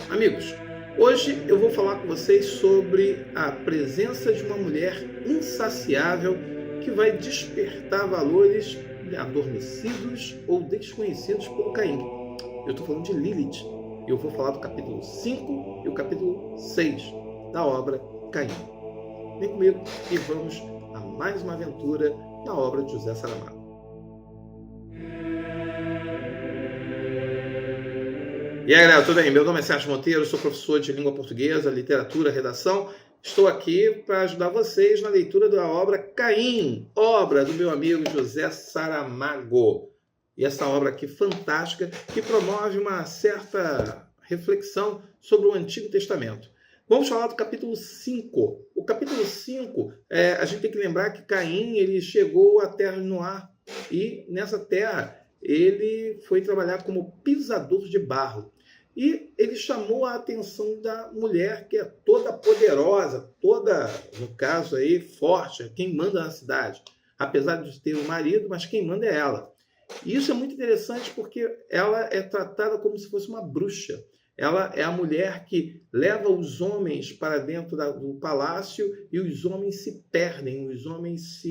Amigos, hoje eu vou falar com vocês sobre a presença de uma mulher insaciável que vai despertar valores adormecidos ou desconhecidos por Caim. Eu estou falando de Lilith. Eu vou falar do capítulo 5 e o capítulo 6 da obra Caim. Vem comigo e vamos a mais uma aventura na obra de José Saramago. E aí, galera, tudo bem? Meu nome é Sérgio Monteiro, sou professor de língua portuguesa, literatura, redação. Estou aqui para ajudar vocês na leitura da obra Caim, obra do meu amigo José Saramago. E essa obra aqui fantástica que promove uma certa reflexão sobre o Antigo Testamento. Vamos falar do capítulo 5. O capítulo 5, a gente tem que lembrar que Caim ele chegou à terra de Noé e nessa terra ele foi trabalhar como pisador de barro. E ele chamou a atenção da mulher, que é toda poderosa, toda, no caso aí, forte, quem manda na cidade. Apesar de ter um marido, mas quem manda é ela. E isso é muito interessante porque ela é tratada como se fosse uma bruxa. Ela é a mulher que leva os homens para dentro do palácio e os homens se perdem, os homens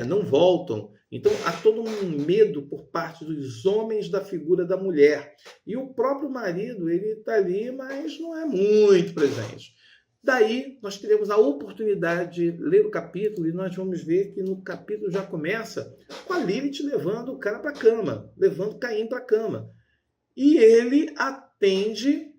não voltam. Então, há todo um medo por parte dos homens da figura da mulher. E o próprio marido, ele está ali, mas não é muito presente. Daí, nós teremos a oportunidade de ler o capítulo e nós vamos ver que no capítulo já começa com a Lilith levando o cara para a cama, levando Caim para a cama. E ele atende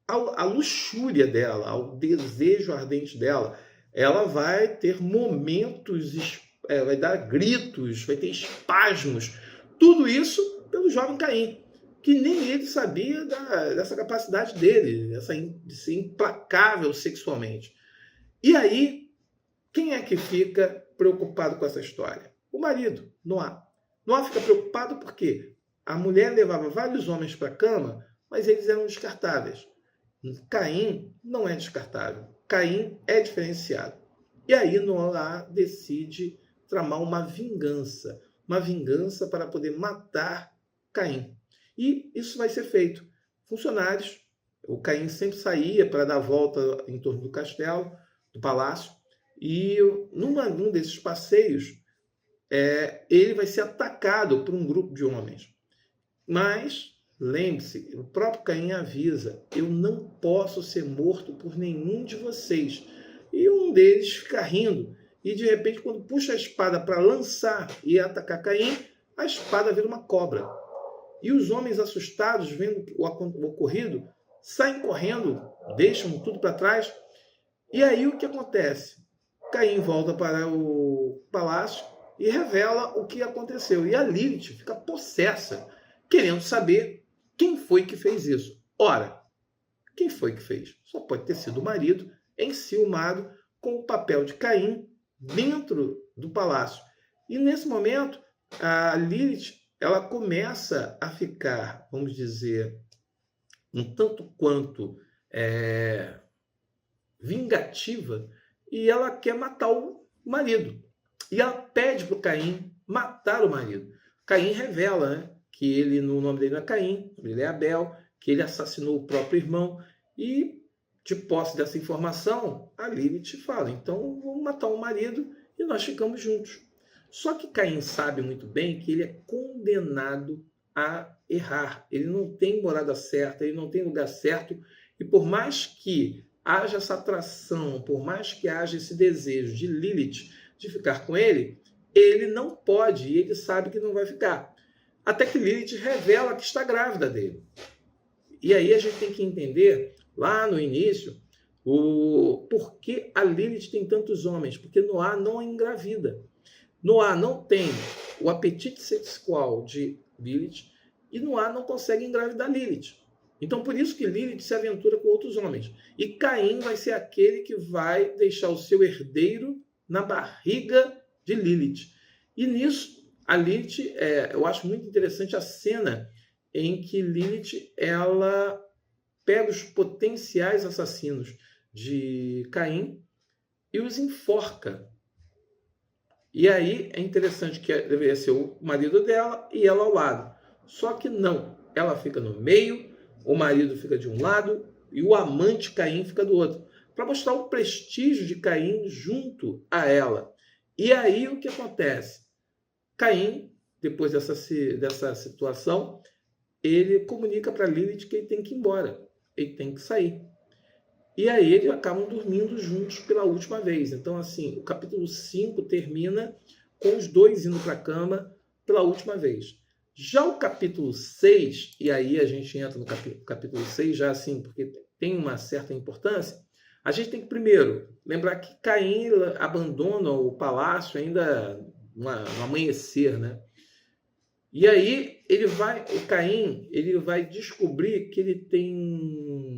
à luxúria dela, ao desejo ardente dela. Ela vai ter momentos vai dar gritos, vai ter espasmos. Tudo isso pelo jovem Caim, que nem ele sabia dessa capacidade dele, de ser implacável sexualmente. E aí, quem é que fica preocupado com essa história? O marido, Noé. Noé fica preocupado porque a mulher levava vários homens para a cama, mas eles eram descartáveis. Caim não é descartável. Caim é diferenciado. E aí Noé decide tramar uma vingança para poder matar Caim. E isso vai ser feito. Funcionários, o Caim sempre saía para dar a volta em torno do castelo, do palácio, e num desses passeios, ele vai ser atacado por um grupo de homens. Mas, lembre-se, o próprio Caim avisa, eu não posso ser morto por nenhum de vocês. E um deles fica rindo. E, de repente, quando puxa a espada para lançar e atacar Caim, a espada vira uma cobra. E os homens assustados, vendo o ocorrido, saem correndo, deixam tudo para trás. E aí o que acontece? Caim volta para o palácio e revela o que aconteceu. E a Lilith fica possessa, querendo saber quem foi que fez isso. Ora, quem foi que fez? Só pode ter sido o marido, enciumado com o papel de Caim dentro do palácio. E nesse momento, a Lilith, ela começa a ficar, vamos dizer, um tanto quanto vingativa, e ela quer matar o marido. E ela pede para o Caim matar o marido. Caim revela, né, que o nome dele não é Caim, ele é Abel, que ele assassinou o próprio irmão. E de posse dessa informação, a Lilith fala, então vamos matar o marido e nós ficamos juntos. Só que Caim sabe muito bem que ele é condenado a errar. Ele não tem morada certa, ele não tem lugar certo. E por mais que haja essa atração, por mais que haja esse desejo de Lilith de ficar com ele, ele não pode e ele sabe que não vai ficar. Até que Lilith revela que está grávida dele. E aí a gente tem que entender, lá no início, por que a Lilith tem tantos homens. Porque Noé não engravida. Noé não tem o apetite sexual de Lilith e Noé não consegue engravidar Lilith. Então, por isso que Lilith se aventura com outros homens. E Caim vai ser aquele que vai deixar o seu herdeiro na barriga de Lilith. E nisso, a Lilith, eu acho muito interessante a cena em que Lilith, ela pega os potenciais assassinos de Caim e os enforca. E aí é interessante que deveria ser o marido dela e ela ao lado. Só que não, ela fica no meio, o marido fica de um lado e o amante Caim fica do outro, para mostrar o prestígio de Caim junto a ela. E aí o que acontece? Caim, depois dessa situação, ele comunica para Lilith que ele tem que ir embora, ele tem que sair. E aí eles acabam dormindo juntos pela última vez. Então, assim, o capítulo 5 termina com os dois indo para a cama pela última vez. Já o capítulo 6, e aí a gente entra no capítulo 6 já assim, porque tem uma certa importância, a gente tem que primeiro lembrar que Caim abandona o palácio ainda no amanhecer, né? E aí o Caim, ele vai descobrir que ele tem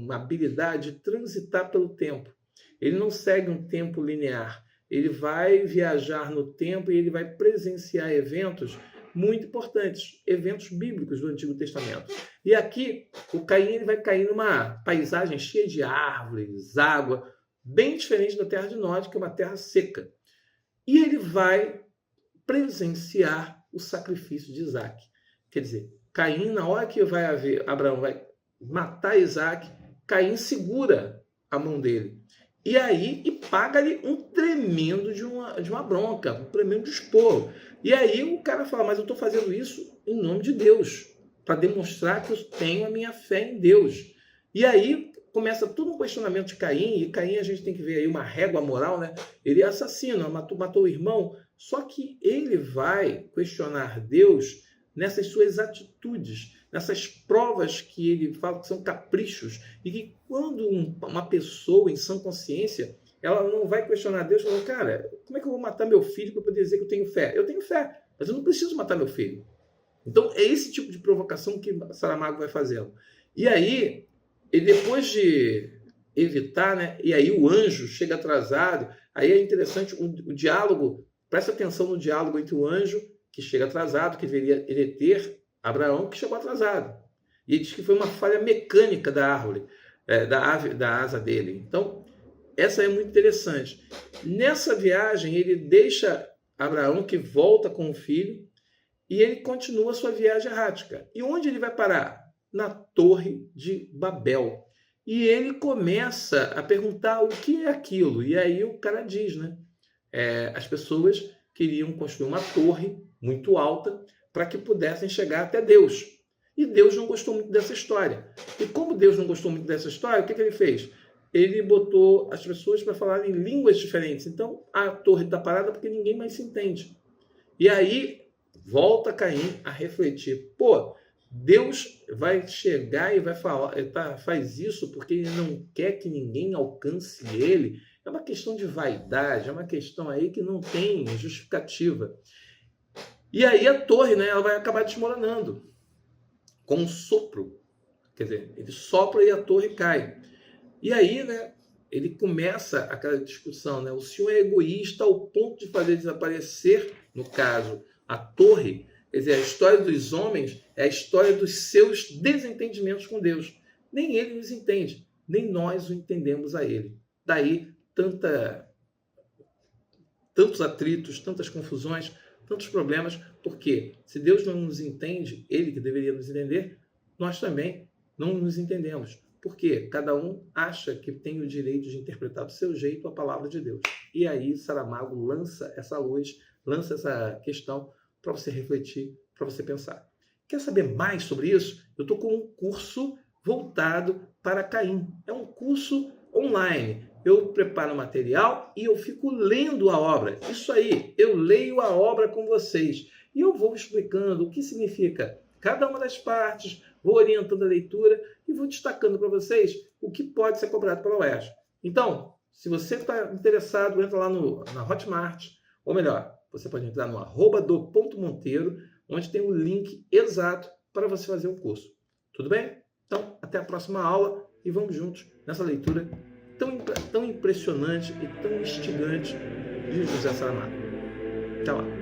uma habilidade de transitar pelo tempo. Ele não segue um tempo linear. Ele vai viajar no tempo e ele vai presenciar eventos muito importantes, eventos bíblicos do Antigo Testamento. E aqui, o Caim ele vai cair numa paisagem cheia de árvores, água, bem diferente da terra de Nod, que é uma terra seca. E ele vai presenciar o sacrifício de Isaac. Quer dizer, Caim, na hora que Abraão vai matar Isaac, Caim segura a mão dele. E aí, paga-lhe um tremendo de uma bronca, um tremendo esporro. E aí o cara fala, mas eu estou fazendo isso em nome de Deus, para demonstrar que eu tenho a minha fé em Deus. E aí começa todo um questionamento de Caim, e Caim a gente tem que ver aí uma régua moral, né? Ele é assassino, matou o irmão, só que ele vai questionar Deus nessas suas atitudes, nessas provas que ele fala que são caprichos, e que quando uma pessoa em sã consciência, ela não vai questionar Deus, falando, cara, como é que eu vou matar meu filho para poder dizer que eu tenho fé? Eu tenho fé, mas eu não preciso matar meu filho. Então, é esse tipo de provocação que Saramago vai fazendo. E aí, depois de evitar, né? E aí o anjo chega atrasado, aí é interessante o diálogo, presta atenção no diálogo entre o anjo, que chega atrasado, que deveria ter Abraão, que chegou atrasado. E ele diz que foi uma falha mecânica da árvore, da asa dele. Então, essa é muito interessante. Nessa viagem, ele deixa Abraão, que volta com o filho, e ele continua a sua viagem errática. E onde ele vai parar? Na Torre de Babel. E ele começa a perguntar o que é aquilo. E aí o cara diz, né? As pessoas queriam construir uma torre muito alta para que pudessem chegar até Deus. E Deus não gostou muito dessa história. E como Deus não gostou muito dessa história, o que ele fez? Ele botou as pessoas para falarem línguas diferentes. Então, a torre está parada porque ninguém mais se entende. E aí, volta Caim a refletir. Pô, Deus vai chegar e vai falar, faz isso porque ele não quer que ninguém alcance ele. É uma questão de vaidade, é uma questão aí que não tem justificativa. E aí a torre, né, ela vai acabar desmoronando com um sopro. Quer dizer, ele sopra e a torre cai. E aí, né, ele começa aquela discussão, né? O senhor é egoísta ao ponto de fazer desaparecer, no caso, a torre. Quer dizer, a história dos homens é a história dos seus desentendimentos com Deus. Nem ele nos entende, nem nós o entendemos a ele. Daí, tantos atritos, tantas confusões, tantos problemas, porque se Deus não nos entende, ele que deveria nos entender, nós também não nos entendemos. Porque cada um acha que tem o direito de interpretar do seu jeito a palavra de Deus. E aí Saramago lança essa luz, lança essa questão para você refletir, para você pensar. Quer saber mais sobre isso? Eu estou com um curso voltado para Caim. É um curso online. Eu preparo material e eu fico lendo a obra. Isso aí, eu leio a obra com vocês. E eu vou explicando o que significa cada uma das partes, vou orientando a leitura e vou destacando para vocês o que pode ser cobrado pela UERJ. Então, se você está interessado, entra lá na Hotmart, ou melhor, você pode entrar no @do.monteiro, onde tem o link exato para você fazer o curso. Tudo bem? Então, até a próxima aula e vamos juntos nessa leitura tão impressionante e tão instigante de José Saramago. Até lá!